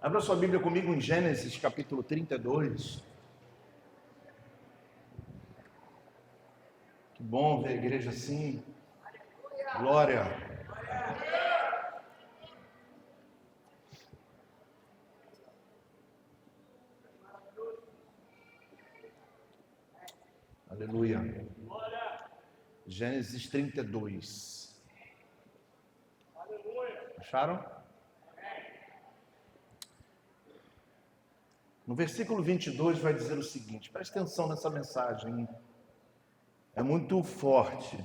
Abra sua Bíblia comigo em Gênesis capítulo 32. Que bom ver a igreja assim. Glória. Aleluia. Gênesis 32. Acharam? No versículo 22 vai dizer o seguinte, presta atenção nessa mensagem, é muito forte.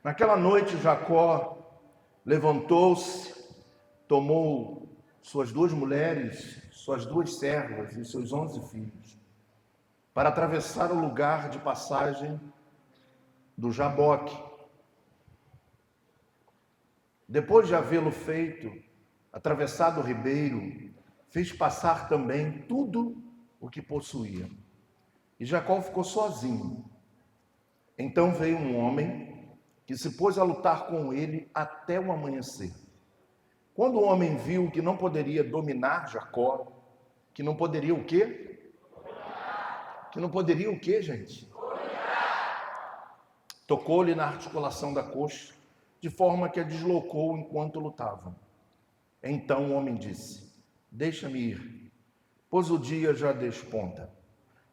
Naquela noite Jacó levantou-se, tomou suas 2 mulheres, suas 2 servas e seus 11 filhos, para atravessar o lugar de passagem do Jaboque. Depois de havê-lo feito, atravessado o ribeiro, fez passar também tudo o que possuía. E Jacó ficou sozinho. Então veio um homem que se pôs a lutar com ele até o amanhecer. Quando o homem viu que não poderia dominar Jacó, que não poderia o quê? Que não poderia o quê, gente? Tocou-lhe na articulação da coxa, de forma que a deslocou enquanto lutavam. Então o homem disse: deixa-me ir, pois o dia já desponta.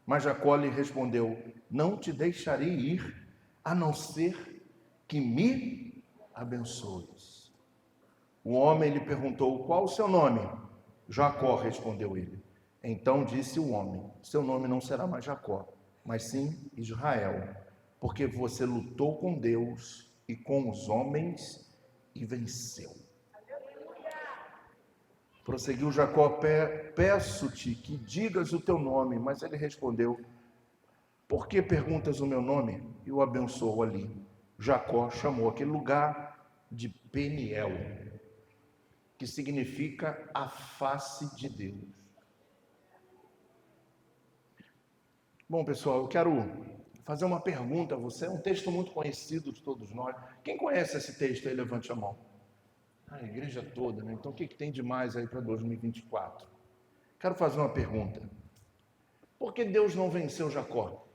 Mas Jacó lhe respondeu: não te deixarei ir, a não ser que me abençoes. O homem lhe perguntou: qual o seu nome? Jacó, respondeu ele. Então disse o homem: seu nome não será mais Jacó, mas sim Israel, porque você lutou com Deus e com os homens e venceu. Prosseguiu Jacó: peço-te que digas o teu nome. Mas ele respondeu: por que perguntas o meu nome? E o abençoou ali. Jacó chamou aquele lugar de Peniel, que significa a face de Deus. Bom, pessoal, eu quero fazer uma pergunta a você. É um texto muito conhecido de todos nós. Quem conhece esse texto aí, levante a mão. A igreja toda, né? Então o que tem de mais aí para 2024? Quero fazer uma pergunta. Por que Deus não venceu Jacó?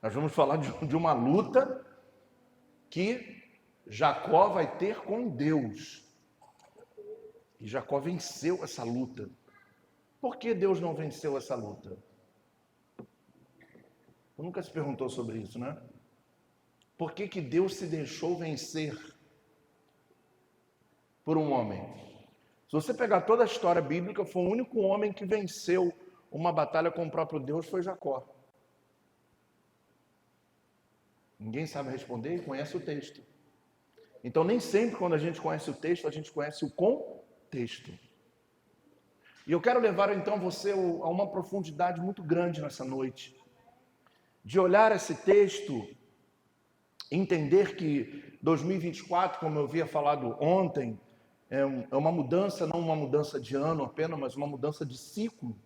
Nós vamos falar de uma luta que Jacó vai ter com Deus. E Jacó venceu essa luta. Por que Deus não venceu essa luta? Você nunca se perguntou sobre isso, né? Por que Deus se deixou vencer por um homem? Se você pegar toda a história bíblica, foi o único homem que venceu uma batalha com o próprio Deus, foi Jacó. Ninguém sabe responder e conhece o texto. Então, nem sempre quando a gente conhece o texto, a gente conhece o contexto. E eu quero levar então você a uma profundidade muito grande nessa noite, de olhar esse texto, entender que 2024, como eu havia falado ontem, é uma mudança, não uma mudança de ano apenas, mas uma mudança de ciclo.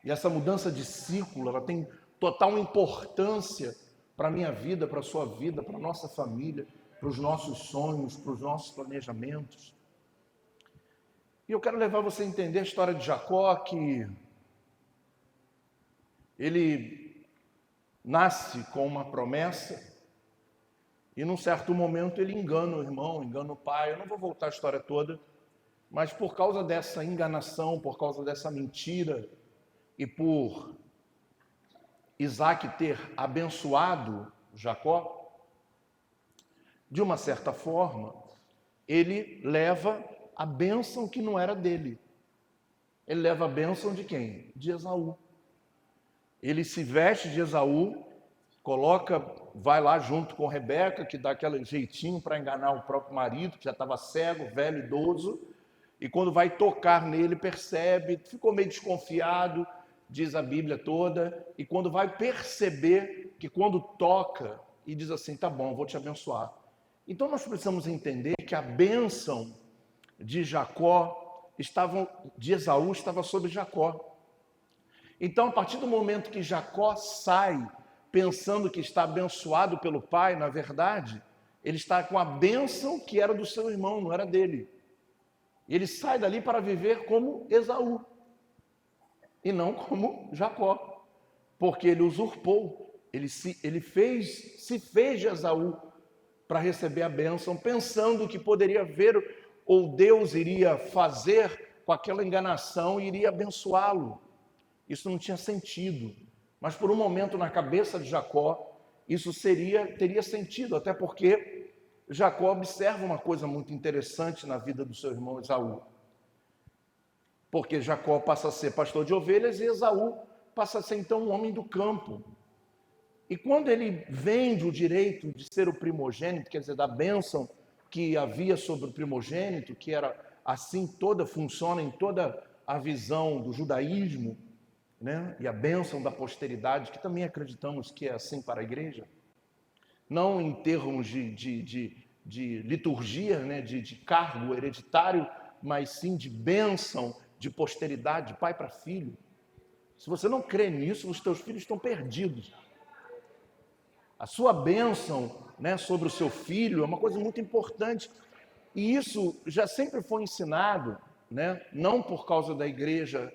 E essa mudança de ciclo, ela tem total importância para a minha vida, para a sua vida, para a nossa família, para os nossos sonhos, para os nossos planejamentos. E eu quero levar você a entender a história de Jacó, que ele nasce com uma promessa e num certo momento ele engana o irmão, engana o pai. Eu não vou voltar a história toda, mas por causa dessa enganação, por causa dessa mentira e por Isaac ter abençoado Jacó, de uma certa forma, ele leva a bênção que não era dele. Ele leva a bênção de quem? De Esaú. Ele se veste de Esaú, vai lá junto com Rebeca, que dá aquele jeitinho para enganar o próprio marido, que já estava cego, velho, idoso, e quando vai tocar nele, percebe, ficou meio desconfiado, diz a Bíblia toda, e quando vai perceber que quando toca, e diz assim: tá bom, vou te abençoar. Então nós precisamos entender que a bênção de de Esaú estava sobre Jacó. Então, a partir do momento que Jacó sai pensando que está abençoado pelo pai, na verdade, Ele está com a bênção que era do seu irmão, não era dele. Ele sai dali para viver como Esaú e não como Jacó, porque ele usurpou, ele se fez de Esaú para receber a bênção, pensando que poderia ver ou Deus iria fazer com aquela enganação e iria abençoá-lo. Isso não tinha sentido, mas por um momento na cabeça de Jacó, isso teria sentido, até porque Jacó observa uma coisa muito interessante na vida do seu irmão Esaú. Porque Jacó passa a ser pastor de ovelhas e Esaú passa a ser então um homem do campo. E quando ele vende o direito de ser o primogênito, quer dizer, da bênção que havia sobre o primogênito, que era assim funciona em toda a visão do judaísmo, né? E a bênção da posteridade, que também acreditamos que é assim para a igreja, não em termos de liturgia, né? de cargo hereditário, mas sim de bênção, de posteridade, de pai para filho. Se você não crê nisso, os teus filhos estão perdidos. A sua bênção, né, sobre o seu filho é uma coisa muito importante. E isso já sempre foi ensinado, né, não por causa da igreja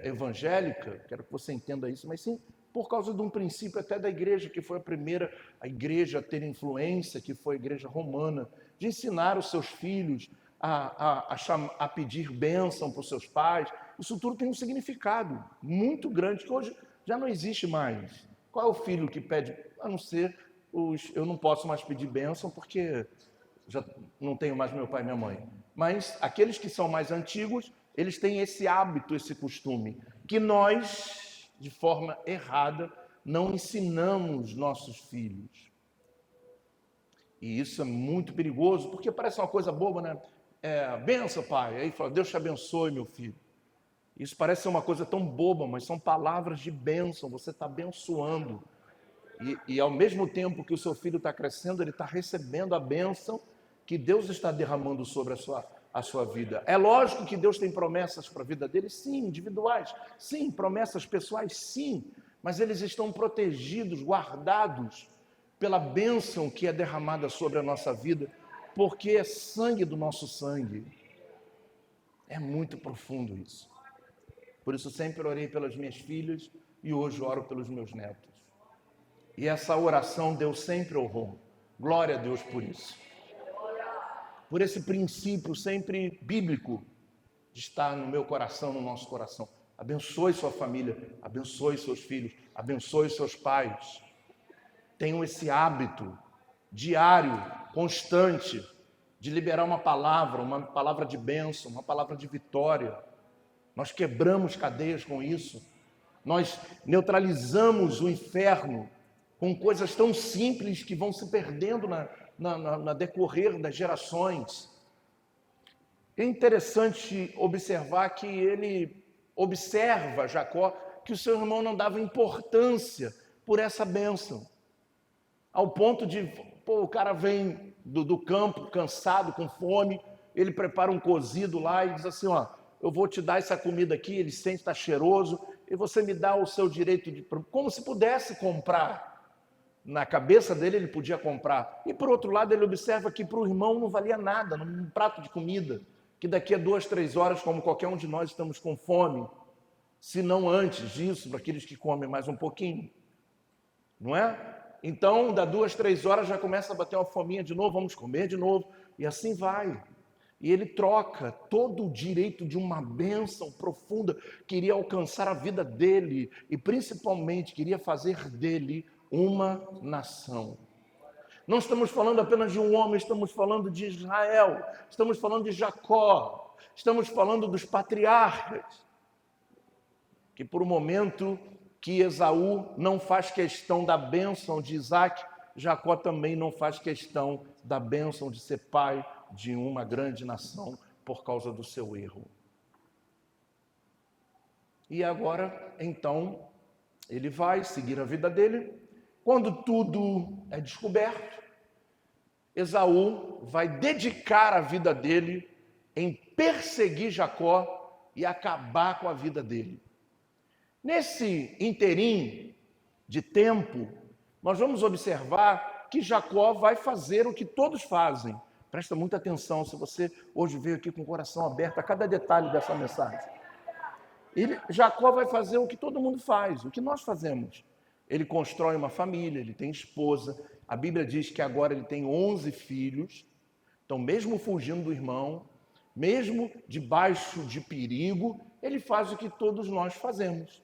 evangélica, quero que você entenda isso, mas sim por causa de um princípio até da igreja, que foi a primeira igreja a ter influência, que foi a igreja romana, de ensinar os seus filhos a pedir bênção para os seus pais. Isso tudo tem um significado muito grande, que hoje já não existe mais. Qual é o filho que pede, a não ser eu não posso mais pedir bênção porque já não tenho mais meu pai e minha mãe. Mas aqueles que são mais antigos, eles têm esse hábito, esse costume, que nós, de forma errada, não ensinamos nossos filhos. E isso é muito perigoso, porque parece uma coisa boba, né? Benção, pai. Aí fala, Deus te abençoe, meu filho. Isso parece ser uma coisa tão boba, mas são palavras de bênção, você está abençoando. E ao mesmo tempo que o seu filho está crescendo, ele está recebendo a bênção que Deus está derramando sobre a sua vida. É lógico que Deus tem promessas para a vida dele, sim, individuais, sim, promessas pessoais, sim, mas eles estão protegidos, guardados pela bênção que é derramada sobre a nossa vida, porque é sangue do nosso sangue. É muito profundo isso. Por isso sempre orei pelas minhas filhas e hoje oro pelos meus netos. E essa oração Deus sempre honrou. Glória a Deus por isso. Por esse princípio sempre bíblico de estar no meu coração, no nosso coração. Abençoe sua família, abençoe seus filhos, abençoe seus pais. Tenham esse hábito diário, constante, de liberar uma palavra de bênção, uma palavra de vitória. Nós quebramos cadeias com isso. Nós neutralizamos o inferno com coisas tão simples que vão se perdendo na decorrer das gerações. É interessante observar que ele observa, Jacó, que o seu irmão não dava importância por essa bênção. Ao ponto de, o cara vem do campo, cansado, com fome, ele prepara um cozido lá e diz assim, eu vou te dar essa comida aqui, ele sente, está cheiroso, e você me dá o seu direito de... Como se pudesse comprar. Na cabeça dele ele podia comprar. E por outro lado ele observa que para o irmão não valia nada, num prato de comida, que daqui a 2, 3 horas, como qualquer um de nós, estamos com fome, se não antes disso, para aqueles que comem mais um pouquinho. Não é? Então, dá 2, 3 horas, já começa a bater uma fominha de novo, vamos comer de novo, e assim vai. E ele troca todo o direito de uma bênção profunda, queria alcançar a vida dele, e principalmente queria fazer dele uma nação. Não estamos falando apenas de um homem, estamos falando de Israel, estamos falando de Jacó, estamos falando dos patriarcas, que por um momento que Esaú não faz questão da bênção de Isaac, Jacó também não faz questão da bênção de ser pai de uma grande nação por causa do seu erro. E agora, então, ele vai seguir a vida dele. Quando tudo é descoberto, Esaú vai dedicar a vida dele em perseguir Jacó e acabar com a vida dele. Nesse interim de tempo, nós vamos observar que Jacó vai fazer o que todos fazem. Presta muita atenção, se você hoje veio aqui com o coração aberto a cada detalhe dessa mensagem. Jacó vai fazer o que todo mundo faz, o que nós fazemos. Ele constrói uma família, ele tem esposa. A Bíblia diz que agora ele tem 11 filhos. Então, mesmo fugindo do irmão, mesmo debaixo de perigo, ele faz o que todos nós fazemos.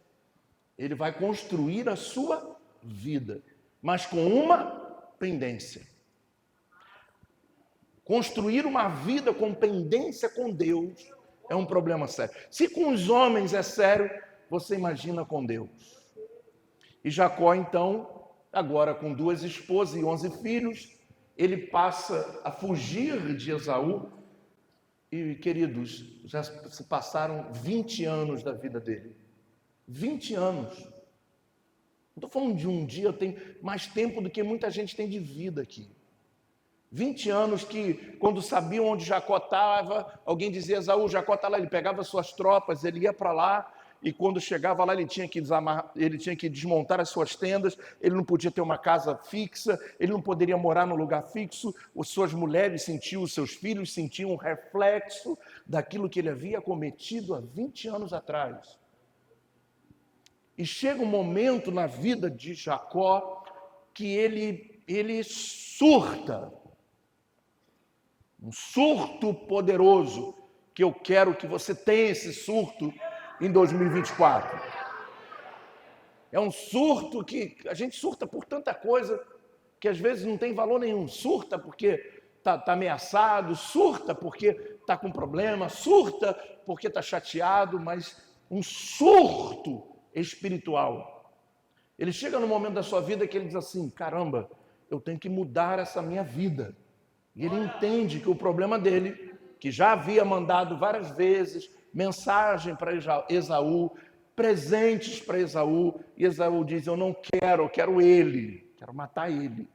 Ele vai construir a sua vida, mas com uma pendência. Construir uma vida com pendência com Deus é um problema sério. Se com os homens é sério, você imagina com Deus. E Jacó, então, agora com 2 esposas e 11 filhos, ele passa a fugir de Esaú. E, queridos, já se passaram 20 anos da vida dele. 20 anos. Não estou falando de um dia, eu tenho mais tempo do que muita gente tem de vida aqui. 20 anos que, quando sabiam onde Jacó estava, alguém dizia, Esaú, Jacó está lá, ele pegava suas tropas, ele ia para lá, e quando chegava lá ele tinha que desmontar as suas tendas, ele não podia ter uma casa fixa, ele não poderia morar no lugar fixo, as suas mulheres sentiam, os seus filhos sentiam um reflexo daquilo que ele havia cometido há 20 anos atrás. E chega um momento na vida de Jacó que ele surta, um surto poderoso, que eu quero que você tenha esse surto em 2024. É um surto que a gente surta por tanta coisa que às vezes não tem valor nenhum. Surta porque está ameaçado, surta porque está com problema, surta porque está chateado, mas um surto espiritual. Ele chega no momento da sua vida que ele diz assim, caramba, eu tenho que mudar essa minha vida. E ele entende que o problema dele, que já havia mandado várias vezes mensagem para Esaú, presentes para Esaú, e Esaú diz, eu não quero, eu quero ele, quero matar ele.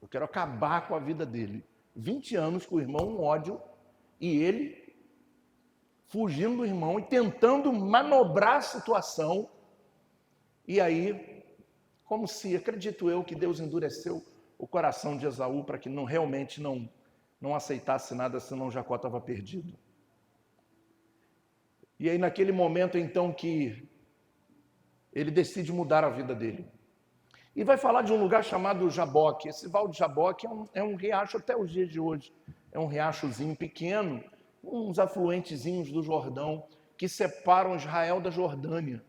Eu quero acabar com a vida dele. 20 anos com o irmão, um ódio, e ele fugindo do irmão e tentando manobrar a situação. E aí, como se, acredito eu, que Deus endureceu o coração de Esaú para que realmente não aceitasse nada, senão Jacó estava perdido. E aí naquele momento então que ele decide mudar a vida dele. E vai falar de um lugar chamado Jaboque. Esse Val de Jaboque é um riacho até os dias de hoje. É um riachozinho pequeno, uns afluentezinhos do Jordão, que separam Israel da Jordânia.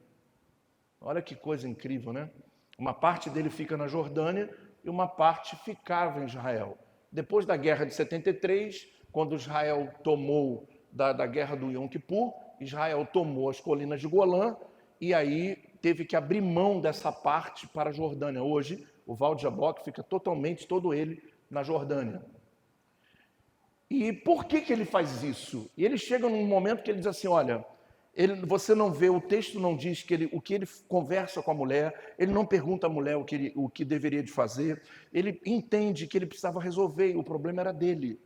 Olha que coisa incrível, né? Uma parte dele fica na Jordânia e uma parte ficava em Israel. Depois da guerra de 73, quando Israel tomou da guerra do Yom Kippur, Israel tomou as colinas de Golã e aí teve que abrir mão dessa parte para a Jordânia. Hoje, o Val de Jaboque fica totalmente, todo ele, na Jordânia. E por que ele faz isso? E ele chega num momento que ele diz assim, olha, você não vê, o texto não diz o que ele conversa com a mulher, ele não pergunta à mulher o que deveria de fazer, ele entende que ele precisava resolver, e o problema era dele.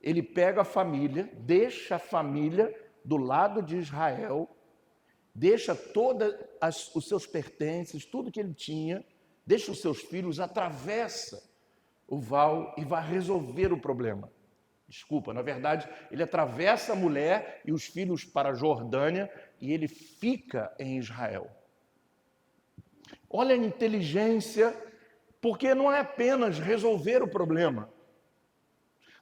Ele pega a família, deixa a família do lado de Israel, deixa todos os seus pertences, tudo que ele tinha, deixa os seus filhos, atravessa o val e vai resolver o problema. Desculpa, na verdade, ele atravessa a mulher e os filhos para a Jordânia e ele fica em Israel. Olha a inteligência, porque não é apenas resolver o problema.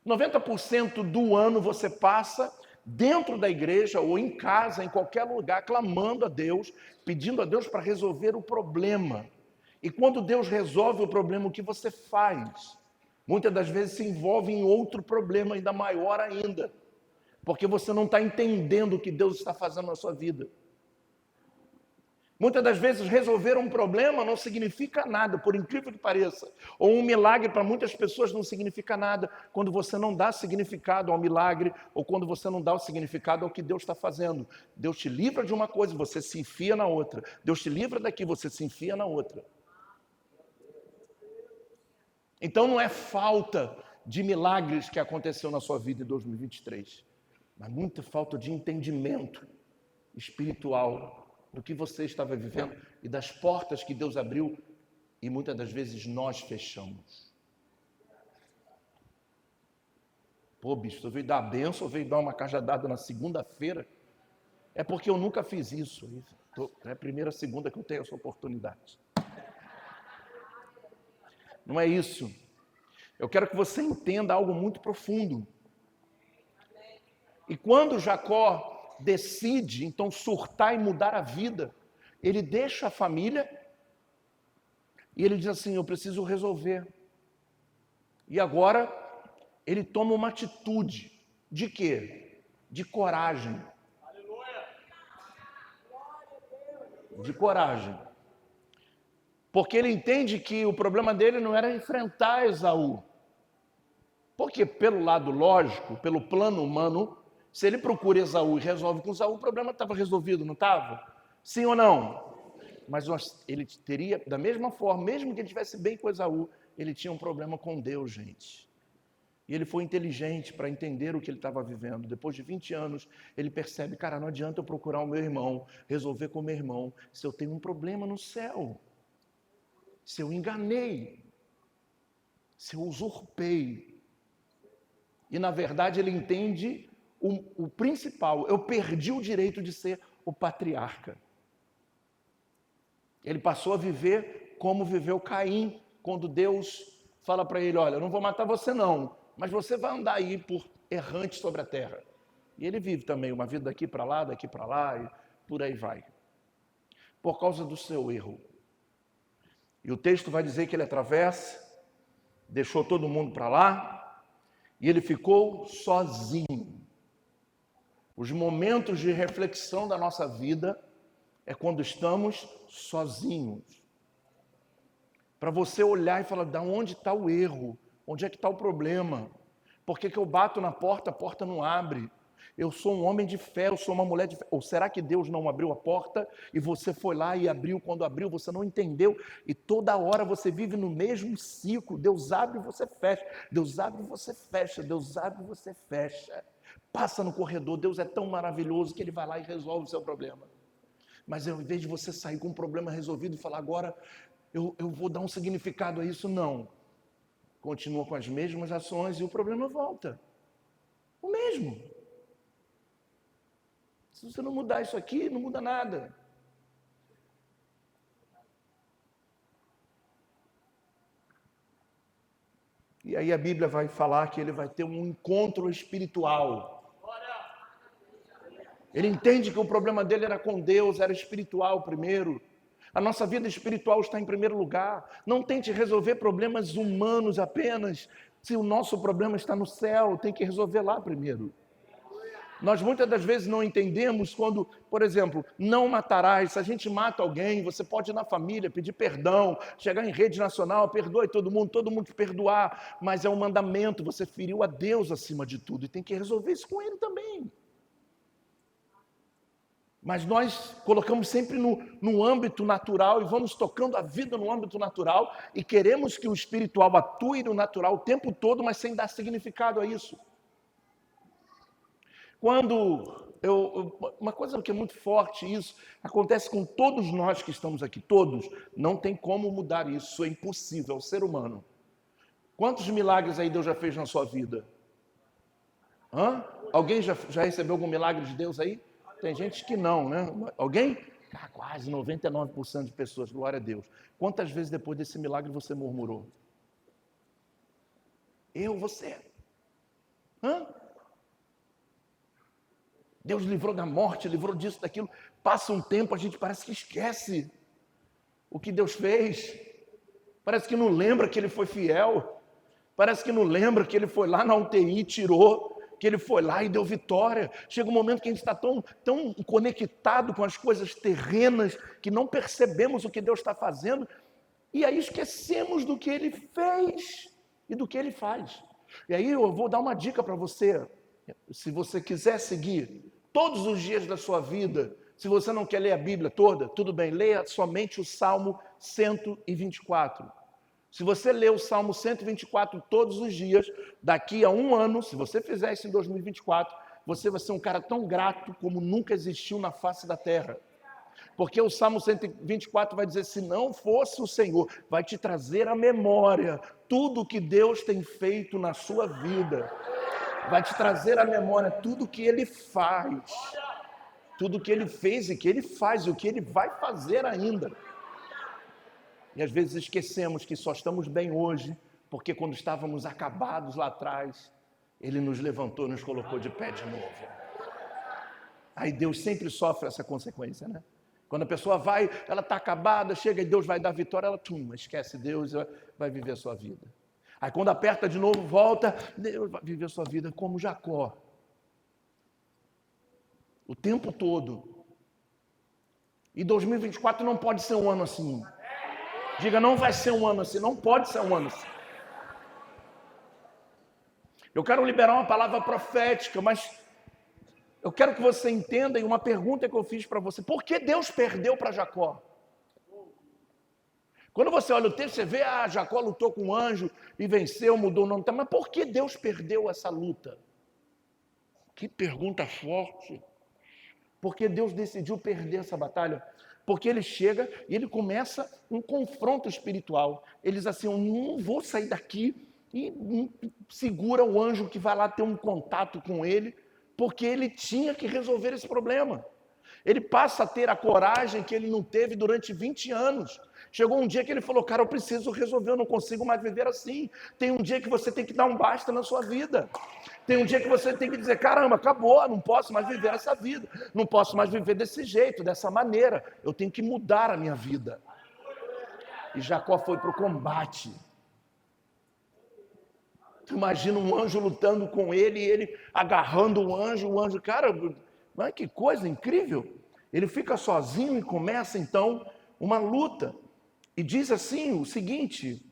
90% do ano você passa dentro da igreja ou em casa, em qualquer lugar, clamando a Deus, pedindo a Deus para resolver o problema. E quando Deus resolve o problema, o que você faz? Muitas das vezes se envolve em outro problema ainda maior ainda, porque você não está entendendo o que Deus está fazendo na sua vida. Muitas das vezes resolver um problema não significa nada, por incrível que pareça. Ou um milagre para muitas pessoas não significa nada quando você não dá significado ao milagre ou quando você não dá o significado ao que Deus está fazendo. Deus te livra de uma coisa, você se enfia na outra. Deus te livra daqui, você se enfia na outra. Então não é falta de milagres que aconteceu na sua vida em 2023, mas muita falta de entendimento espiritual do que você estava vivendo e das portas que Deus abriu E muitas das vezes nós fechamos. Pô, bicho, eu veio dar a benção, eu veio dar uma cajadada na segunda-feira. É porque eu nunca fiz isso. É a primeira, segunda que eu tenho essa oportunidade. Não é isso. Eu quero que você entenda algo muito profundo. E quando Jacó decide, então, surtar e mudar a vida, ele deixa a família e ele diz assim, eu preciso resolver. E agora, ele toma uma atitude. De quê? De coragem. De coragem. Porque ele entende que o problema dele não era enfrentar Esaú. Porque pelo lado lógico, pelo plano humano, se ele procura Esaú e resolve com Esaú, o problema estava resolvido, não estava? Sim ou não? Mas ele teria, da mesma forma, mesmo que ele estivesse bem com Esaú, ele tinha um problema com Deus, gente. E ele foi inteligente para entender o que ele estava vivendo. Depois de 20 anos, ele percebe, cara, não adianta eu procurar o meu irmão, resolver com o meu irmão, se eu tenho um problema no céu. Se eu enganei, se eu usurpei. E na verdade ele entende o principal, eu perdi o direito de ser o patriarca. Ele passou a viver como viveu Caim, quando Deus fala para ele, olha, eu não vou matar você não, mas você vai andar aí por errante sobre a terra. E ele vive também uma vida daqui para lá, e por aí vai. Por causa do seu erro. E o texto vai dizer que ele atravessa, deixou todo mundo para lá, e ele ficou sozinho. Os momentos de reflexão da nossa vida é quando estamos sozinhos. Para você olhar e falar, de onde está o erro? Onde é que está o problema? Por que eu bato na porta, a porta não abre? Eu sou um homem de fé, eu sou uma mulher de fé. Ou será que Deus não abriu a porta e você foi lá e abriu? Quando abriu, você não entendeu. E toda hora você vive no mesmo ciclo. Deus abre e você fecha. Deus abre e você fecha. Deus abre e você fecha. Passa no corredor. Deus é tão maravilhoso que Ele vai lá e resolve o seu problema. Mas ao invés de você sair com o problema resolvido e falar, agora eu vou dar um significado a isso, não. Continua com as mesmas ações e o problema volta. O mesmo. Se você não mudar isso aqui, não muda nada. E aí a Bíblia vai falar que ele vai ter um encontro espiritual. Ele entende que o problema dele era com Deus, era espiritual primeiro. A nossa vida espiritual está em primeiro lugar. Não tente resolver problemas humanos apenas. Se o nosso problema está no céu, tem que resolver lá primeiro. Nós muitas das vezes não entendemos quando, por exemplo, não matarás. Se a gente mata alguém, você pode ir na família, pedir perdão, chegar em rede nacional, perdoe todo mundo te perdoar, mas é um mandamento, você feriu a Deus acima de tudo e tem que resolver isso com Ele também. Mas nós colocamos sempre no âmbito natural e vamos tocando a vida no âmbito natural e queremos que o espiritual atue no natural o tempo todo, mas sem dar significado a isso. Uma coisa que é muito forte, isso acontece com todos nós que estamos aqui, todos, não tem como mudar isso, é impossível, é o ser humano. Quantos milagres aí Deus já fez na sua vida? Alguém já recebeu algum milagre de Deus aí? Tem gente que não, né? Alguém? Quase 99% de pessoas, glória a Deus. Quantas vezes depois desse milagre você murmurou? Você? Deus livrou da morte, livrou disso, daquilo. Passa um tempo, a gente parece que esquece o que Deus fez. Parece que não lembra que Ele foi fiel. Parece que não lembra que Ele foi lá na UTI e tirou. Que Ele foi lá e deu vitória. Chega um momento que a gente está tão conectado com as coisas terrenas que não percebemos o que Deus está fazendo e aí esquecemos do que Ele fez e do que Ele faz. E aí eu vou dar uma dica para você, se você quiser seguir todos os dias da sua vida, se você não quer ler a Bíblia toda, tudo bem, leia somente o Salmo 124. Se você ler o Salmo 124 todos os dias, daqui a um ano, se você fizer isso em 2024, você vai ser um cara tão grato como nunca existiu na face da terra. Porque o Salmo 124 vai dizer, se não fosse o Senhor, vai te trazer à memória tudo que Deus tem feito na sua vida. Vai te trazer à memória tudo que Ele faz. Tudo que Ele fez e que Ele faz e o que Ele vai fazer ainda. E às vezes esquecemos que só estamos bem hoje, porque quando estávamos acabados lá atrás, Ele nos levantou e nos colocou de pé de novo. Aí Deus sempre sofre essa consequência, né? Quando a pessoa vai, ela está acabada, chega e Deus vai dar vitória, ela esquece Deus e vai viver a sua vida. Aí quando aperta de novo, volta, Deus vai viver a sua vida como Jacó. O tempo todo. E 2024 não pode ser um ano assim. Diga, não vai ser um ano assim, não pode ser um ano assim. Eu quero liberar uma palavra profética, mas eu quero que você entenda, e uma pergunta que eu fiz para você, por que Deus perdeu para Jacó? Quando você olha o texto, você vê, Jacó lutou com um anjo e venceu, mudou o nome, mas por que Deus perdeu essa luta? Que pergunta forte. Por que Deus decidiu perder essa batalha? Porque ele chega e ele começa um confronto espiritual. Ele diz assim, eu não vou sair daqui, e segura o anjo que vai lá ter um contato com ele, porque ele tinha que resolver esse problema. Ele passa a ter a coragem que ele não teve durante 20 anos. Chegou um dia que ele falou, cara, eu preciso resolver, eu não consigo mais viver assim. Tem um dia que você tem que dar um basta na sua vida. Tem um dia que você tem que dizer, caramba, acabou, não posso mais viver essa vida. Não posso mais viver desse jeito, dessa maneira. Eu tenho que mudar a minha vida. E Jacó foi para o combate. Tu imagina um anjo lutando com ele, e ele agarrando o anjo, cara, mas que coisa incrível. Ele fica sozinho e começa então uma luta. E diz assim o seguinte,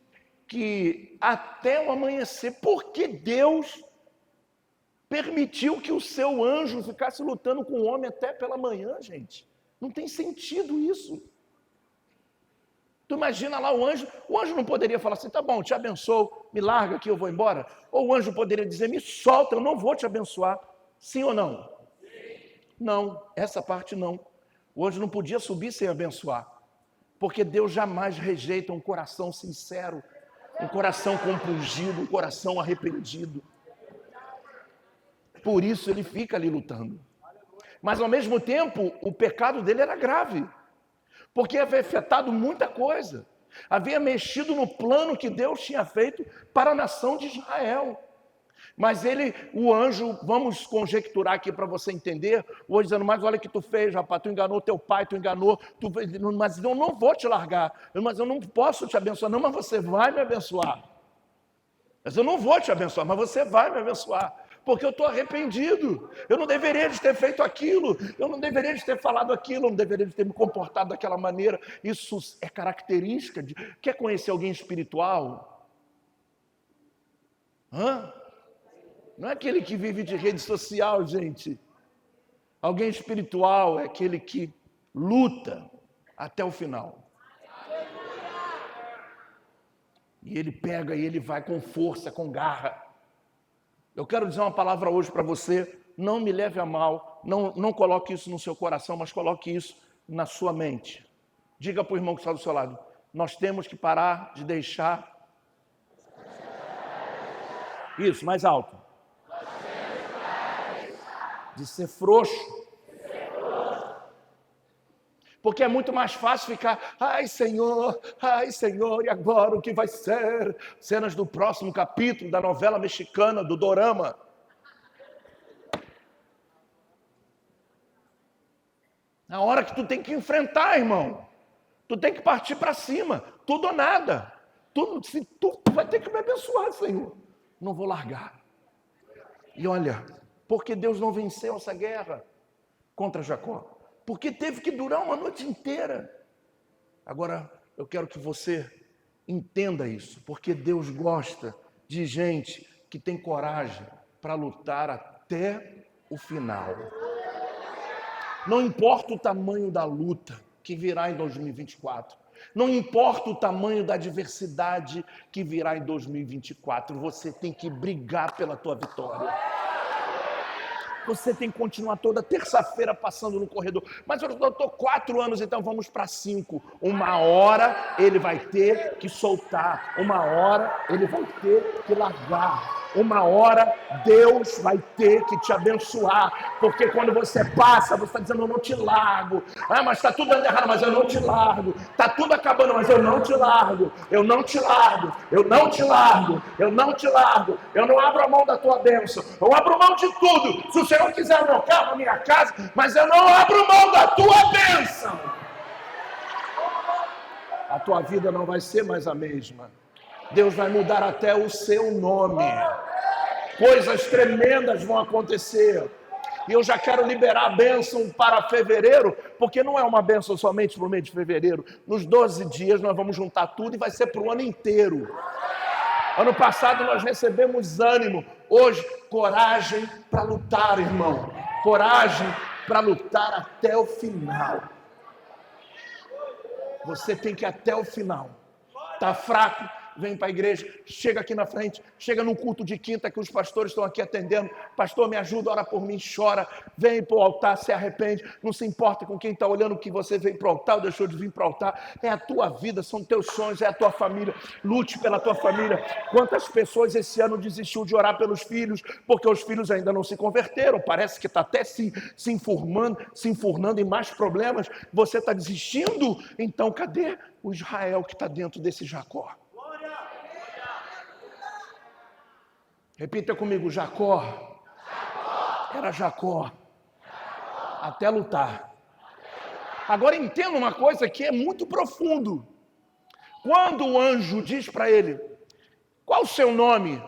que até o amanhecer, porque Deus permitiu que o seu anjo ficasse lutando com o homem até pela manhã, gente? Não tem sentido isso. Tu imagina lá o anjo não poderia falar assim, tá bom, te abençoo, me larga aqui, eu vou embora. Ou o anjo poderia dizer, me solta, eu não vou te abençoar. Sim ou não? Sim. Não, essa parte não. O anjo não podia subir sem abençoar. Porque Deus jamais rejeita um coração sincero, um coração compungido, um coração arrependido. Por isso ele fica ali lutando. Mas ao mesmo tempo, o pecado dele era grave. Porque havia afetado muita coisa. Havia mexido no plano que Deus tinha feito para a nação de Israel. Mas o anjo, vamos conjecturar aqui para você entender, o anjo dizendo, mas olha o que tu fez, rapaz, tu enganou teu pai, mas eu não vou te largar, mas eu não posso te abençoar, não, mas você vai me abençoar. Mas eu não vou te abençoar, mas você vai me abençoar. Porque eu estou arrependido, eu não deveria de ter feito aquilo, eu não deveria de ter falado aquilo, eu não deveria de ter me comportado daquela maneira. Isso é característica de... Quer conhecer alguém espiritual? Não é aquele que vive de rede social, gente. Alguém espiritual é aquele que luta até o final. E ele pega e ele vai com força, com garra. Eu quero dizer uma palavra hoje para você, não me leve a mal, não coloque isso no seu coração, mas coloque isso na sua mente. Diga para o irmão que está do seu lado, nós temos que parar de deixar... Isso, mais alto. De ser frouxo. Porque é muito mais fácil ficar, ai Senhor, e agora o que vai ser? Cenas do próximo capítulo da novela mexicana, do Dorama. Na hora que tu tem que enfrentar, irmão, tu tem que partir para cima, tudo ou nada. Tu vai ter que me abençoar, Senhor. Não vou largar. E olha, porque Deus não venceu essa guerra contra Jacó? Porque teve que durar uma noite inteira. Agora, eu quero que você entenda isso, porque Deus gosta de gente que tem coragem para lutar até o final. Não importa o tamanho da luta que virá em 2024. Não importa o tamanho da adversidade que virá em 2024. Você tem que brigar pela tua vitória. Você tem que continuar toda terça-feira passando no corredor. Mas eu estou 4 anos, então vamos para 5. Uma hora ele vai ter que soltar. Uma hora ele vai ter que largar. Uma hora Deus vai ter que te abençoar. Porque quando você passa, você está dizendo, eu não te largo. Ah, mas está tudo dando errado, mas eu não te largo. Está tudo acabando, mas eu não te largo. Eu não te largo. Eu não te largo. Eu não te largo. Eu não abro a mão da tua bênção. Eu abro mão de tudo. Se o Senhor quiser o meu carro, a minha casa, mas eu não abro mão da tua bênção. A tua vida não vai ser mais a mesma. Deus vai mudar até o seu nome. Coisas tremendas vão acontecer. E eu já quero liberar a bênção para fevereiro, porque não é uma bênção somente para o mês de fevereiro. Nos 12 dias nós vamos juntar tudo e vai ser para o ano inteiro. Ano passado nós recebemos ânimo. Hoje, coragem para lutar, irmão. Coragem para lutar até o final. Você tem que ir até o final. Está fraco? Vem para a igreja, chega aqui na frente, chega no culto de quinta que os pastores estão aqui atendendo. Pastor, me ajuda, ora por mim, chora. Vem para o altar, se arrepende. Não se importa com quem está olhando que você veio para o altar ou deixou de vir para o altar. É a tua vida, são teus sonhos, é a tua família. Lute pela tua família. Quantas pessoas esse ano desistiu de orar pelos filhos, porque os filhos ainda não se converteram. Parece que está até se enfurnando em mais problemas. Você está desistindo? Então cadê o Israel que está dentro desse Jacó? Repita comigo, Jacó. Era Jacó. Até lutar. Agora entenda uma coisa que é muito profundo. Quando o anjo diz para ele, qual o seu nome?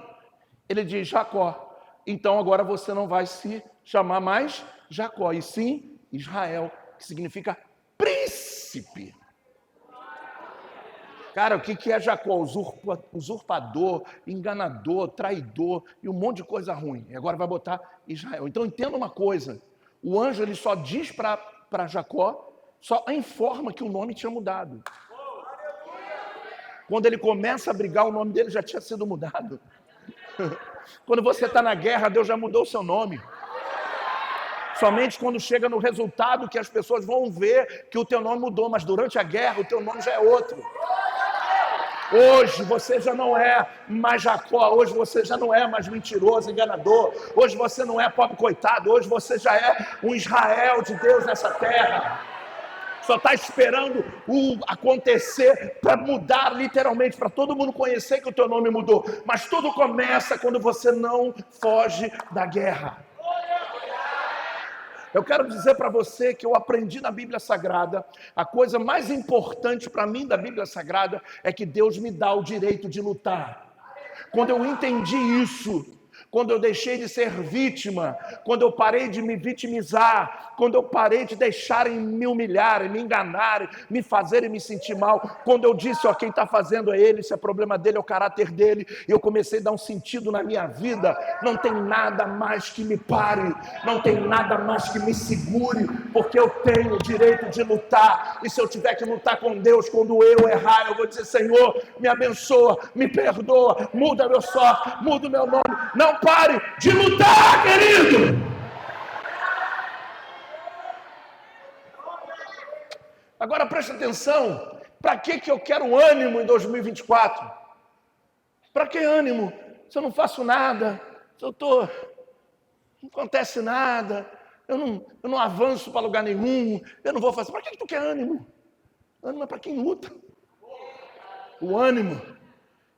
Ele diz, Jacó. Então agora você não vai se chamar mais Jacó, e sim Israel, que significa príncipe. Cara, o que é Jacó? Usurpador, enganador, traidor e um monte de coisa ruim. E agora vai botar Israel. Então entenda uma coisa. O anjo ele só diz para Jacó, só informa que o nome tinha mudado. Quando ele começa a brigar, o nome dele já tinha sido mudado. Quando você está na guerra, Deus já mudou o seu nome. Somente quando chega no resultado que as pessoas vão ver que o teu nome mudou, mas durante a guerra o teu nome já é outro. Hoje você já não é mais Jacó, hoje você já não é mais mentiroso, enganador, hoje você não é pobre coitado, hoje você já é um Israel de Deus nessa terra. Só está esperando o acontecer para mudar literalmente, para todo mundo conhecer que o teu nome mudou. Mas tudo começa quando você não foge da guerra. Eu quero dizer para você que eu aprendi na Bíblia Sagrada, a coisa mais importante para mim da Bíblia Sagrada é que Deus me dá o direito de lutar. Quando eu entendi isso, quando eu deixei de ser vítima, quando eu parei de me vitimizar, quando eu parei de deixarem me humilharem, me enganarem, me fazerem me sentir mal, quando eu disse, ó, quem está fazendo é ele, se é problema dele, é o caráter dele, e eu comecei a dar um sentido na minha vida, não tem nada mais que me pare, não tem nada mais que me segure, porque eu tenho o direito de lutar, e se eu tiver que lutar com Deus, quando eu errar, eu vou dizer, Senhor, me abençoa, me perdoa, muda meu sorte, muda o meu nome, não pare de lutar, querido! Agora preste atenção, para que eu quero ânimo em 2024? Para que ânimo? Se eu não faço nada, se eu não acontece nada, eu não avanço para lugar nenhum, eu não vou fazer, para que tu quer ânimo? Ânimo é para quem luta. O ânimo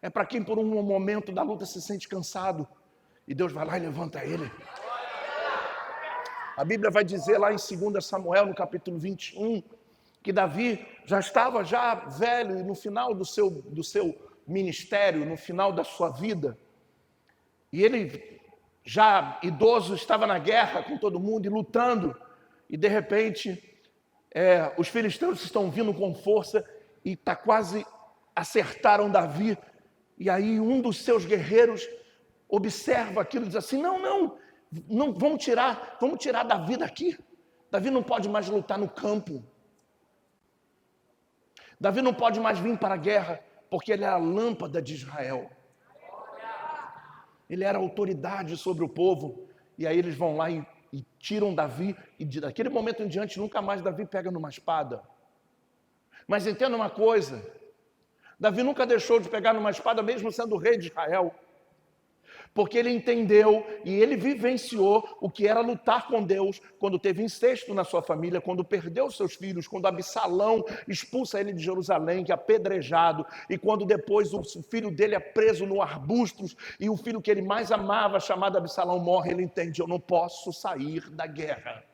é para quem por um momento da luta se sente cansado, e Deus vai lá e levanta ele. A Bíblia vai dizer lá em 2 Samuel, no capítulo 21, que Davi já estava velho, e no final do seu ministério, no final da sua vida, e ele já idoso estava na guerra com todo mundo e lutando, e de repente os filisteus estão vindo com força e quase acertaram Davi, e aí um dos seus guerreiros observa aquilo e diz assim, não, vamos tirar Davi daqui. Davi não pode mais lutar no campo. Davi não pode mais vir para a guerra, porque ele era a lâmpada de Israel. Ele era a autoridade sobre o povo. E aí eles vão lá e e tiram Davi, e daquele momento em diante nunca mais Davi pega numa espada. Mas entenda uma coisa, Davi nunca deixou de pegar numa espada mesmo sendo rei de Israel, porque ele entendeu e ele vivenciou o que era lutar com Deus quando teve incesto na sua família, quando perdeu seus filhos, quando Absalão expulsa ele de Jerusalém, que é apedrejado, e quando depois o filho dele é preso no arbustos, e o filho que ele mais amava, chamado Absalão, morre. Ele entende: eu não posso sair da guerra,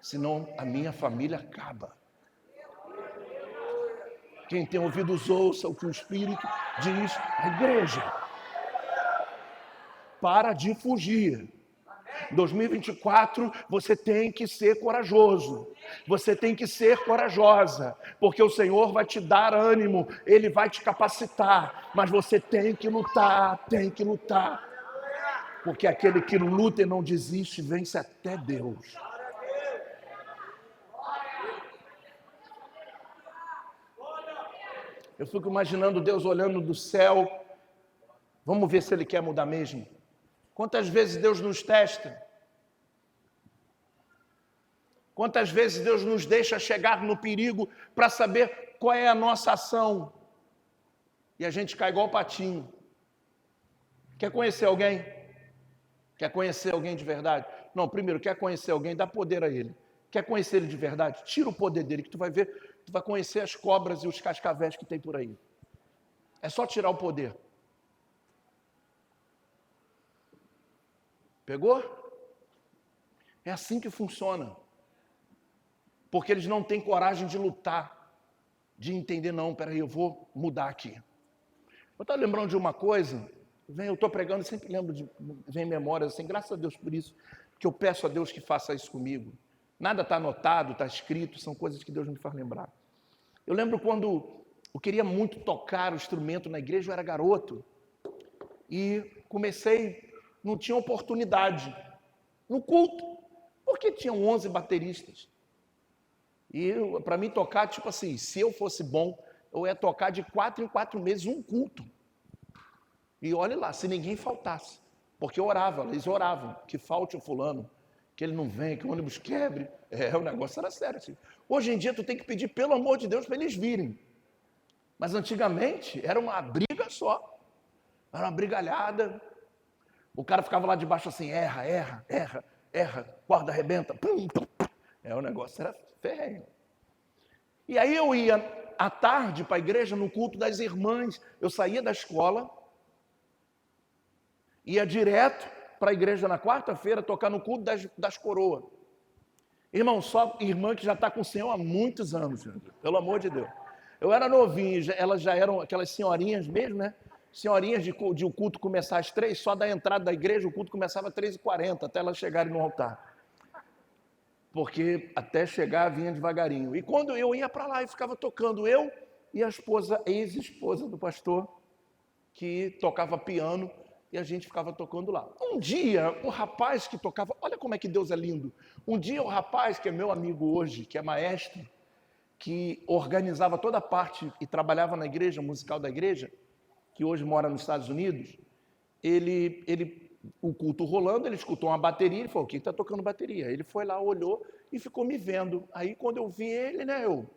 senão a minha família acaba. Quem tem ouvidos ouça o que o Espírito diz à igreja. Para de fugir. 2024, você tem que ser corajoso. Você tem que ser corajosa, porque o Senhor vai te dar ânimo, Ele vai te capacitar, mas você tem que lutar, porque aquele que luta e não desiste, vence até Deus. Eu fico imaginando Deus olhando do céu, vamos ver se Ele quer mudar mesmo. Quantas vezes Deus nos testa? Quantas vezes Deus nos deixa chegar no perigo para saber qual é a nossa ação? E a gente cai igual patinho. Quer conhecer alguém? Quer conhecer alguém de verdade? Não, primeiro, quer conhecer alguém? Dá poder a ele. Quer conhecer ele de verdade? Tira o poder dele, que tu vai ver, tu vai conhecer as cobras e os cascavéis que tem por aí. É só tirar o poder. Pegou? É assim que funciona. Porque eles não têm coragem de lutar, de entender, não, peraí, eu vou mudar aqui. Eu estou lembrando de uma coisa, eu estou pregando e sempre lembro, vem memórias assim, graças a Deus por isso, que eu peço a Deus que faça isso comigo. Nada está anotado, está escrito, são coisas que Deus me faz lembrar. Eu lembro quando eu queria muito tocar o instrumento na igreja, eu era garoto, e comecei... Não tinha oportunidade no culto, porque tinham 11 bateristas. E para mim tocar, tipo assim, se eu fosse bom, eu ia tocar de 4 em 4 meses um culto. E olhe lá, se ninguém faltasse, porque eu orava, eles oravam, que falte o fulano, que ele não venha, que o ônibus quebre. O negócio era sério. Assim. Hoje em dia tu tem que pedir, pelo amor de Deus, para eles virem. Mas antigamente era uma briga só, era uma brigalhada. O cara ficava lá debaixo assim, erra, corda arrebenta, pum, pum. O negócio era ferrenho. E aí eu ia à tarde para a igreja no culto das irmãs. Eu saía da escola, ia direto para a igreja na quarta-feira tocar no culto das coroas. Irmão, só irmã que já está com o Senhor há muitos anos, gente, pelo amor de Deus. Eu era novinho, elas já eram aquelas senhorinhas mesmo, né? Senhorinhas de o culto começar às 3, só da entrada da igreja o culto começava às 3h40, até elas chegarem no altar. Porque até chegar vinha devagarinho. E quando eu ia para lá e ficava tocando, eu e a esposa, ex-esposa do pastor, que tocava piano, e a gente ficava tocando lá. Um dia, o rapaz que tocava, olha como é que Deus é lindo. Um dia o rapaz, que é meu amigo hoje, que é maestro, que organizava toda a parte e trabalhava na igreja musical da igreja, que hoje mora nos Estados Unidos, o culto rolando, ele escutou uma bateria, ele falou, quem está tocando bateria? Ele foi lá, olhou e ficou me vendo. Aí quando eu vi ele, né, eu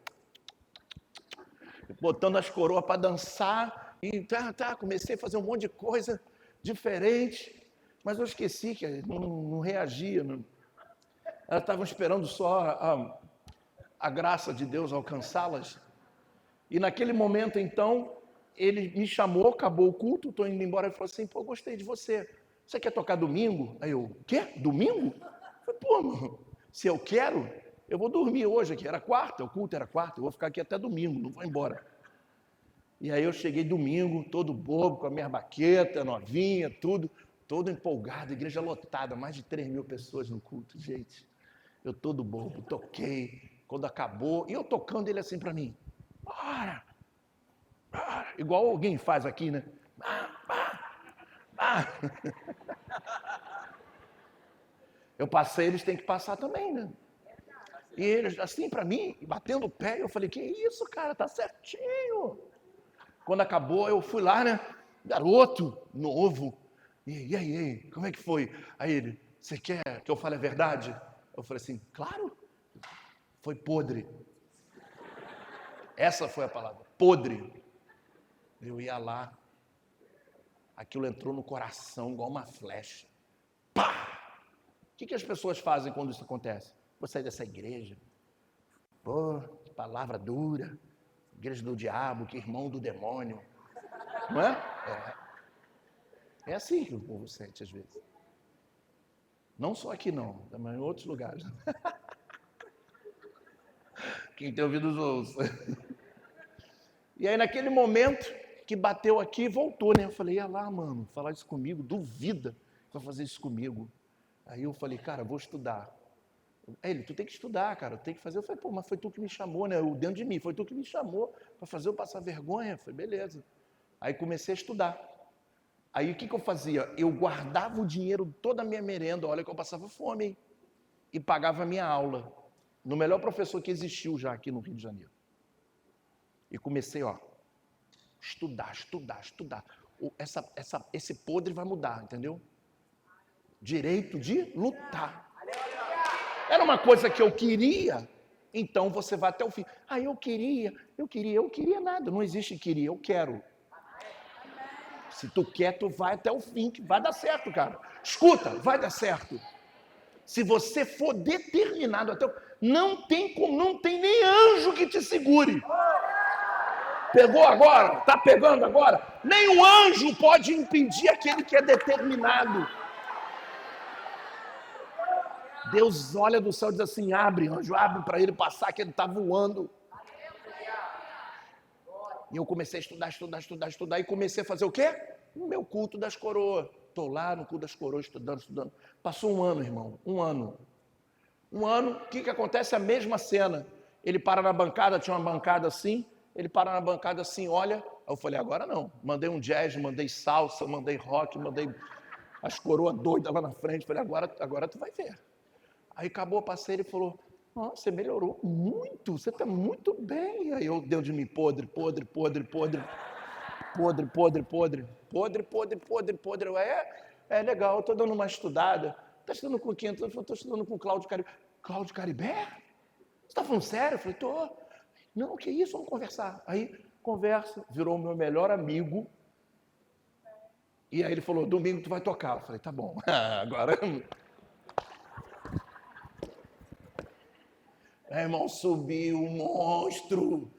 botando as coroas para dançar, e comecei a fazer um monte de coisa diferente, mas eu esqueci que não reagia. Não. Elas estavam esperando só a graça de Deus alcançá-las. E naquele momento, então, ele me chamou, acabou o culto, estou indo embora, ele falou assim, pô, gostei de você. Você quer tocar domingo? Aí eu, quê? Domingo? Eu falei, pô, mano, se eu quero, eu vou dormir hoje aqui. Era quarta, o culto era quarta, eu vou ficar aqui até domingo, não vou embora. E aí eu cheguei domingo, todo bobo, com a minha baqueta, novinha, tudo, todo empolgado, igreja lotada, mais de 3.000 pessoas no culto, gente. Eu todo bobo, toquei, quando acabou, e eu tocando ele assim para mim, bora, igual alguém faz aqui, né? Eu passei, eles têm que passar também, né? E eles, assim, para mim, batendo o pé, eu falei, que isso, cara, tá certinho. Quando acabou, eu fui lá, né? Garoto, novo. E aí, como é que foi? Aí ele, Você quer que eu fale a verdade? Eu falei assim, claro. Foi podre. Essa foi a palavra, podre. Eu ia lá, aquilo entrou no coração igual uma flecha. Pá! O que as pessoas fazem quando isso acontece? Vou sair dessa igreja. Pô, palavra dura. Igreja do diabo, que irmão do demônio. Não é? É assim que o povo sente às vezes. Não só aqui não, também em outros lugares. Quem tem ouvidos ouça. E aí naquele momento que bateu aqui, voltou, né? Eu falei, ia lá, mano, falar isso comigo, duvida que vai fazer isso comigo. Aí eu falei, cara, vou estudar. Ele, tu tem que estudar, cara, tem que fazer. Eu falei, pô, mas foi tu que me chamou, né? Dentro de mim, foi tu que me chamou para fazer eu passar vergonha. Eu falei, beleza. Aí comecei a estudar. Aí o que eu fazia? Eu guardava o dinheiro, toda a minha merenda, olha que eu passava fome, hein? E pagava a minha aula. No melhor professor que existiu já aqui no Rio de Janeiro. E comecei, ó, estudar. Esse podre vai mudar, entendeu? Direito de lutar. Era uma coisa que eu queria, então você vai até o fim. Ah, eu queria nada. Não existe queria, eu quero. Se tu quer, tu vai até o fim, que vai dar certo, cara. Escuta, vai dar certo. Se você for determinado até o... Não tem nem anjo que te segure. Pegou agora? Tá pegando agora? Nem o anjo pode impedir aquele que é determinado. Deus olha do céu e diz assim, abre, anjo, abre para ele passar, que ele está voando. E eu comecei a estudar, e comecei a fazer o quê? O meu culto das coroas. Estou lá no culto das coroas, estudando. Passou um ano, irmão, um ano. O que acontece? A mesma cena. Ele para na bancada, tinha uma bancada assim, ele para na bancada assim, olha. Aí eu falei, agora não. Mandei um jazz, mandei salsa, mandei rock, mandei as coroas doidas lá na frente. Falei, agora tu vai ver. Aí acabou a passeira e falou, nossa, você melhorou muito, você está muito bem. Aí eu deu de mim podre. É legal, eu estou dando uma estudada. Está estudando com quem? Eu estou estudando com o Cláudio Caribé. Cláudio Caribé? Você está falando sério? Eu falei, estou. Não, que isso, vamos conversar. Aí, conversa, virou o meu melhor amigo. E aí ele falou, domingo tu vai tocar. Eu falei, tá bom, agora... Irmão, subiu um monstro.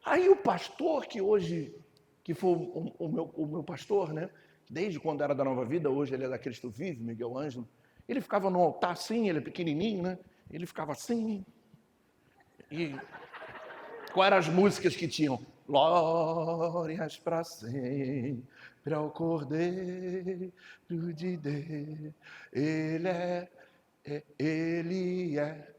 Aí o pastor que hoje, que foi o meu pastor, né? Desde quando era da Nova Vida, hoje ele é da Cristo Vive, Miguel Ângelo. Ele ficava no altar assim, ele é pequenininho, né? Ele ficava assim. E quais eram as músicas que tinham? Glórias para sempre ao Cordeiro de Deus. Ele é. Ele é.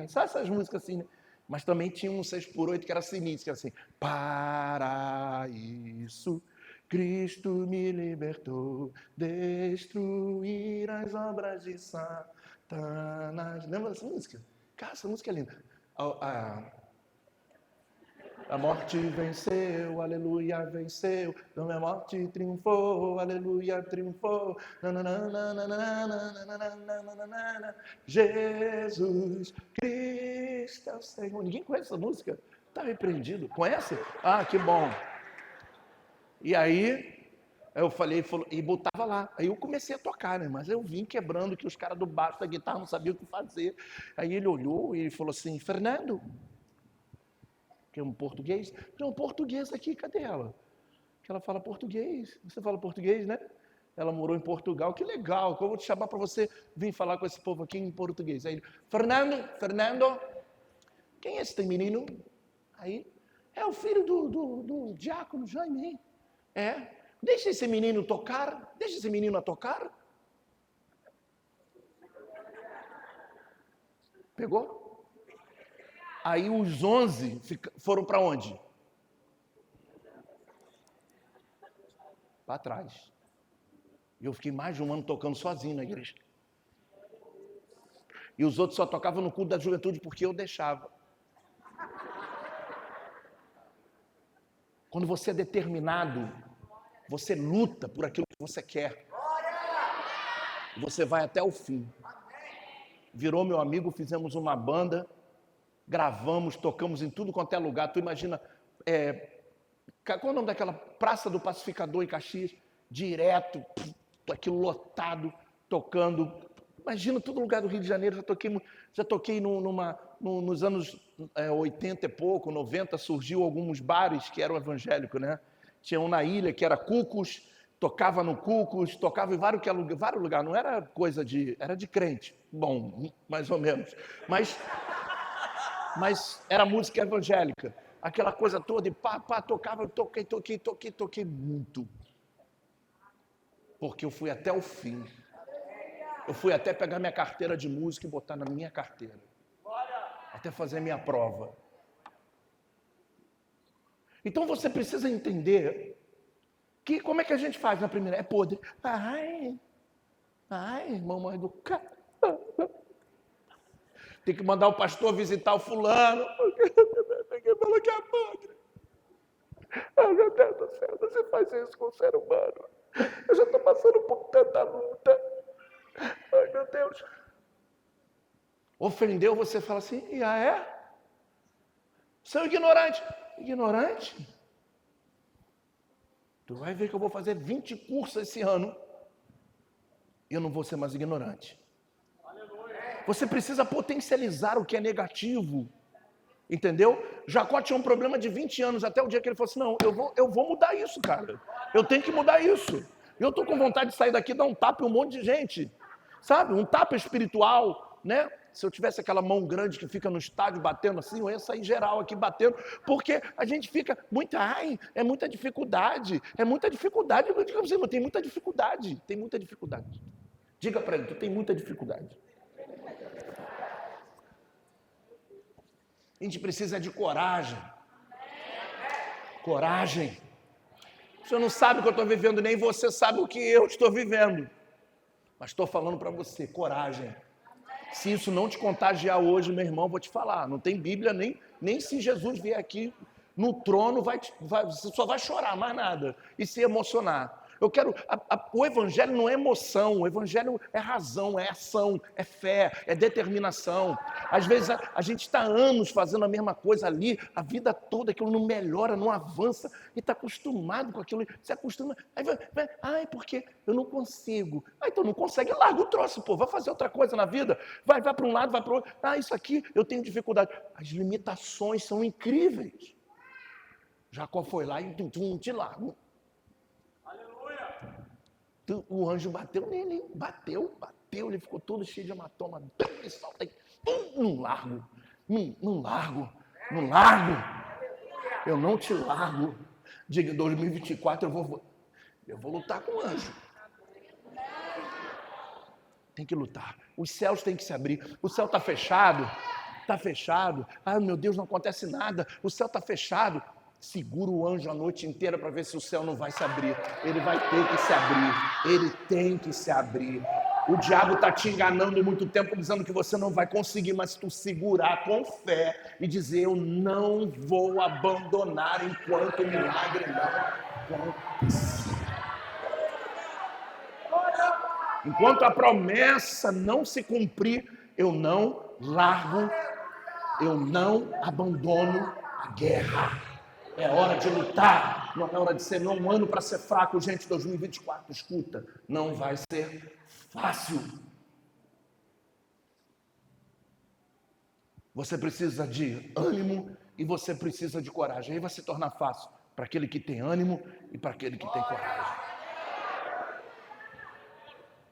Sabe essas músicas assim, né? Mas também tinha um 6x8 que era sinistro, que era assim. Para isso, Cristo me libertou, destruir as obras de Satanás. Lembra dessa música? Cara, essa música é linda. A morte venceu, aleluia, venceu. Não é morte, triunfou, aleluia, triunfou. Jesus Cristo é o Senhor. Ninguém conhece essa música? Está repreendido. Conhece? Ah, que bom. E aí, eu falei, e botava lá. Aí eu comecei a tocar, né? Mas eu vim quebrando que os caras do baixo da guitarra não sabiam o que fazer. Aí ele olhou e falou assim, Fernando... que é um português, tem um português aqui, cadê ela? Que ela fala português, você fala português, né? Ela morou em Portugal, que legal, que eu vou te chamar para você vir falar com esse povo aqui em português. Aí ele, Fernando, quem é esse menino? Aí, é o filho do diácono Jaime. Deixa esse menino tocar, deixa esse menino a tocar. Pegou? Aí os 11 foram para onde? Para trás. E eu fiquei mais de um ano tocando sozinho na igreja. E os outros só tocavam no culto da juventude porque eu deixava. Quando você é determinado, Você luta por aquilo que você quer. Você vai até o fim. Virou meu amigo, fizemos uma banda, gravamos, tocamos em tudo quanto é lugar. Tu imagina, qual é o nome daquela Praça do Pacificador em Caxias? Direto, aquilo lotado, tocando. Imagina todo lugar do Rio de Janeiro. Já toquei nos anos 80 e pouco, 90, surgiu alguns bares que eram evangélicos, né? Tinha um na ilha que era Cucos, tocava no Cucos, tocava em vários lugares, não era coisa era de crente, bom, mais ou menos, mas era música evangélica, aquela coisa toda, e tocava, toquei muito, porque eu fui até o fim, eu fui até pegar minha carteira de música e botar na minha carteira, até fazer minha prova. Então você precisa entender que como é que a gente faz na primeira? É podre. Ai, mamãe do cara. Tem que mandar o pastor visitar o fulano. Porque falou que é podre. Ai, meu Deus do céu, você faz isso com o ser humano. Eu já estou passando por tanta luta. Ai, meu Deus. Ofendeu, você fala assim, Sou ignorante. Ignorante? Tu vai ver que eu vou fazer 20 cursos esse ano e eu não vou ser mais ignorante. Você precisa potencializar o que é negativo. Entendeu? Jacó tinha um problema de 20 anos, até o dia que ele falou assim, não, eu vou mudar isso, cara. Eu tenho que mudar isso. Eu estou com vontade de sair daqui e dar um tapa em um monte de gente. Sabe? Um tapa espiritual, né? Se eu tivesse aquela mão grande que fica no estádio batendo assim, eu ia sair geral aqui batendo, porque a gente fica é muita dificuldade. Eu digo assim, tem muita dificuldade. Diga para ele, tu tem muita dificuldade. A gente precisa de coragem. Coragem. Você não sabe o que eu estou vivendo, nem você sabe o que eu estou vivendo. Mas estou falando para você, coragem. Se isso não te contagiar hoje, meu irmão, vou te falar, não tem Bíblia, nem se Jesus vier aqui no trono, você só vai chorar, mais nada, e se emocionar. O evangelho não é emoção, o evangelho é razão, é ação, é fé, é determinação. Às vezes a gente está anos fazendo a mesma coisa ali, a vida toda, aquilo não melhora, não avança, e está acostumado com aquilo, se acostuma, aí porque eu não consigo. Então não consegue, larga o troço, pô, vai fazer outra coisa na vida, vai para um lado, vai para o outro, isso aqui eu tenho dificuldade. As limitações são incríveis. Jacó foi lá e te larga. O anjo bateu nele, bateu, ele ficou todo cheio de hematoma, ele solta aí, não largo, eu não te largo. Diga, em 2024 eu vou lutar com o anjo. Tem que lutar, os céus têm que se abrir, o céu está fechado, ai meu Deus, não acontece nada, o céu está fechado. Segura o anjo a noite inteira para ver se o céu não vai se abrir. Ele vai ter que se abrir. Ele tem que se abrir. O diabo está te enganando muito tempo, dizendo que você não vai conseguir, mas se tu segurar com fé e dizer, eu não vou abandonar enquanto o milagre não acontecer. Enquanto a promessa não se cumprir, eu não largo, eu não abandono a guerra. É hora de lutar, não é hora de ser um ano para ser fraco, gente. 2024, escuta, não vai ser fácil. Você precisa de ânimo e você precisa de coragem. Aí vai se tornar fácil para aquele que tem ânimo e para aquele que tem coragem.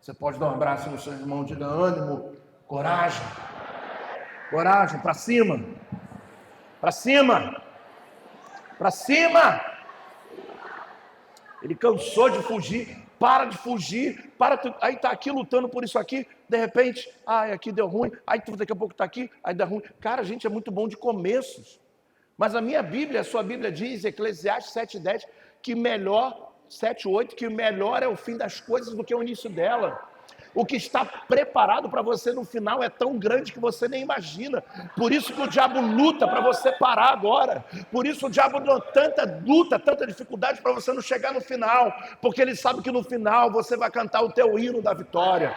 Você pode dar um abraço no seu irmão, diga ânimo, coragem. Coragem, para cima. Para cima. Para cima! Ele cansou de fugir, para de fugir, aí está aqui lutando por isso aqui, de repente, aqui deu ruim, aí daqui a pouco está aqui, aí dá ruim. Cara, a gente é muito bom de começos, mas a minha Bíblia, a sua Bíblia diz, Eclesiastes 7:10, que melhor, 7:8, que melhor é o fim das coisas do que o início dela. O que está preparado para você no final é tão grande que você nem imagina. Por isso que o diabo luta para você parar agora. Por isso o diabo dá tanta luta, tanta dificuldade para você não chegar no final. Porque ele sabe que no final você vai cantar o teu hino da vitória.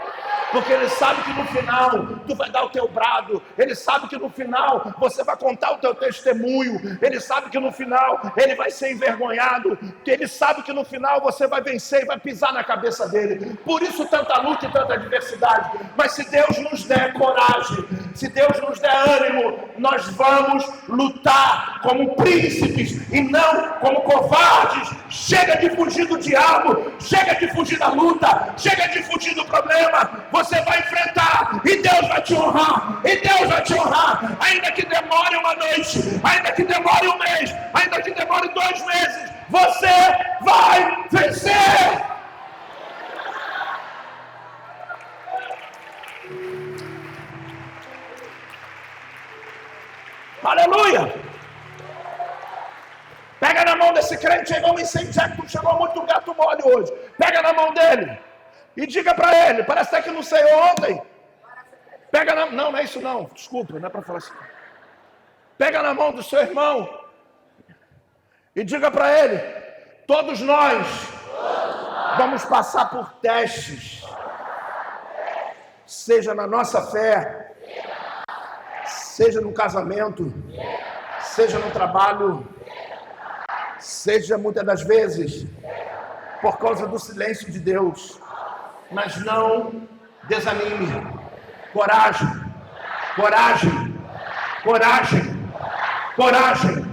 Porque ele sabe que no final tu vai dar o teu brado. Ele sabe que no final você vai contar o teu testemunho. Ele sabe que no final ele vai ser envergonhado. Ele sabe que no final você vai vencer e vai pisar na cabeça dele. Por isso tanta luta e tanta adversidade. Mas se Deus nos der coragem, se Deus nos der ânimo, nós vamos lutar como príncipes e não como covardes. Chega de fugir do diabo, chega de fugir da luta, chega de fugir do problema. Você vai enfrentar e Deus vai te honrar, e Deus vai te honrar, ainda que demore uma noite, ainda que demore um mês, ainda que demore 2 meses, você vai vencer. Aleluia! Pega na mão desse crente aí, vamos incendiar, que tu chegou muito gato mole hoje. Pega na mão dele e diga para ele, parece até que não sei ontem. Pega na... Não é isso não, desculpa, não é para falar assim. Pega na mão do seu irmão e diga para ele, todos nós vamos passar por testes, seja na nossa fé, seja no casamento, seja no trabalho, seja muitas das vezes por causa do silêncio de Deus. Mas não desanime. Coragem, coragem, coragem, coragem,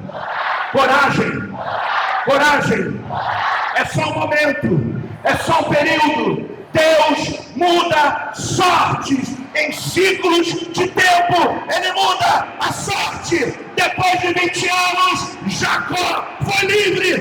coragem, coragem. É só um momento, é só um período. Deus muda sortes em ciclos de tempo. Ele muda a sorte. Depois de 20 anos, Jacó foi livre.